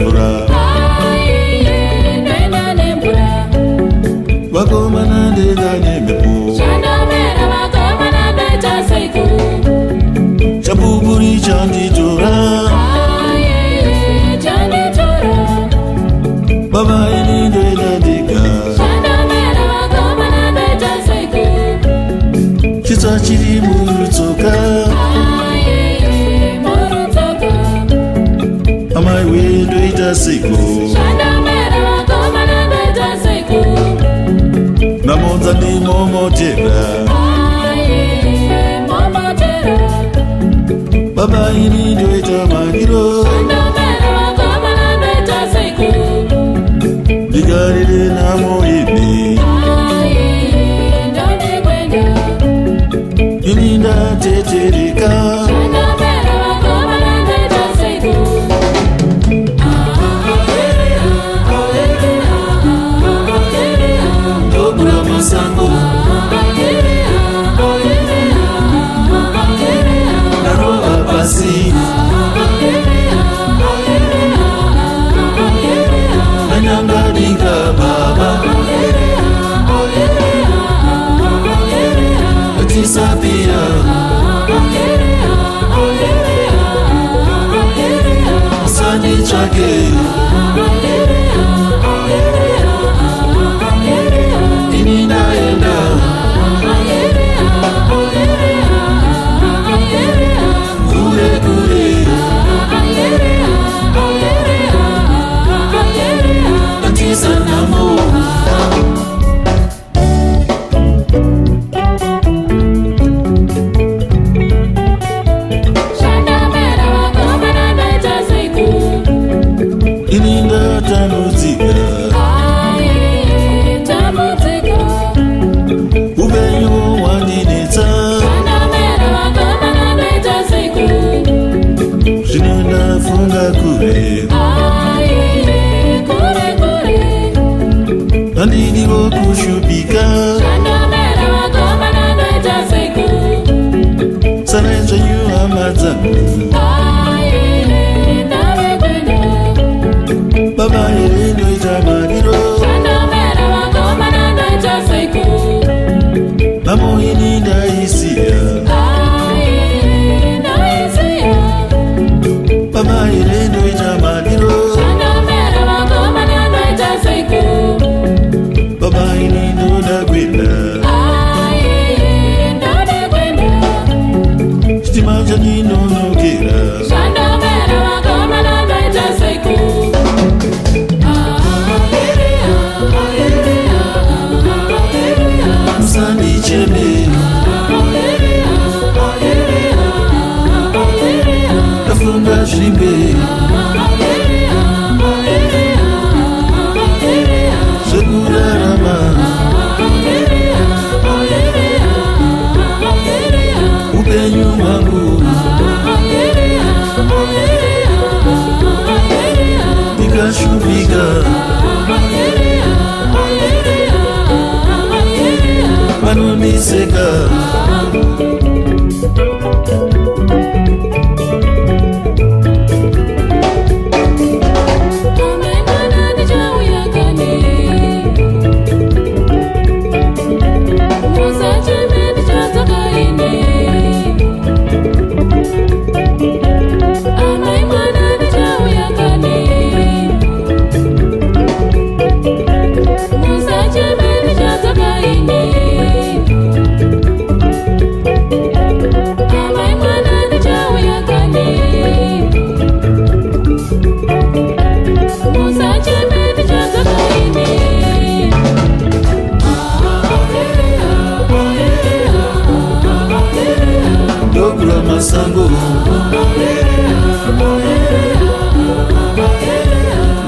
nembura Wakomana ndenda nemepo Chapuburi chanditora Baba ini ndenda dika Chitsa chiri murutsoka Amai we ndoita seko Namonza ndi momotera Baba ini ndoita magiro Digarire namo ini Ininda teterika Sango Naroa pasi Anyangadika baba Atisapia Sani chake Ininda tanuzika Ubenyo wandinetsa Jinenda funga kure Nandinigo kushubika Sanenja yu amazangu Baba yendo itamagiro Namo ininda isia Baba yendo itamagiro Baba inindo dagwenda Stimaja nino nokera Sani cheme Kafunga shrimbe Shakura rama Upenyu wangu Nikashubika Manumiseka Sango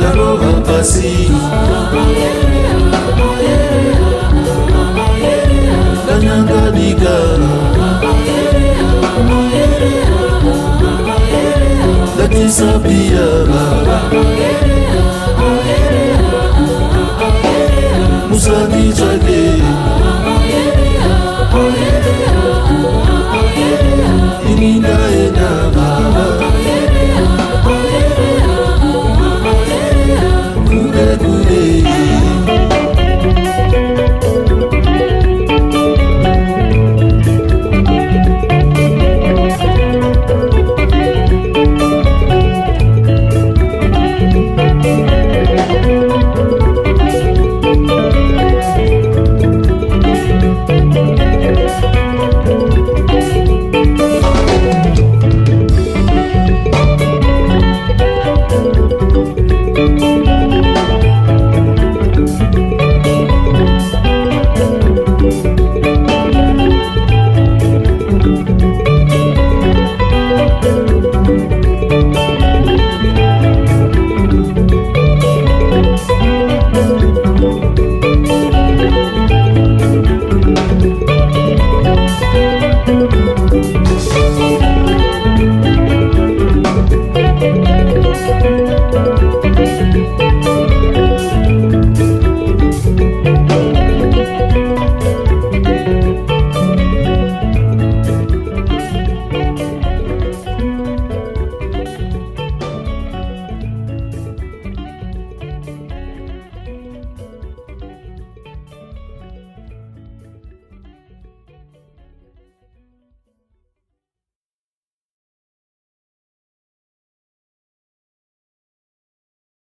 Naroa pasi Anyangadika Latisapia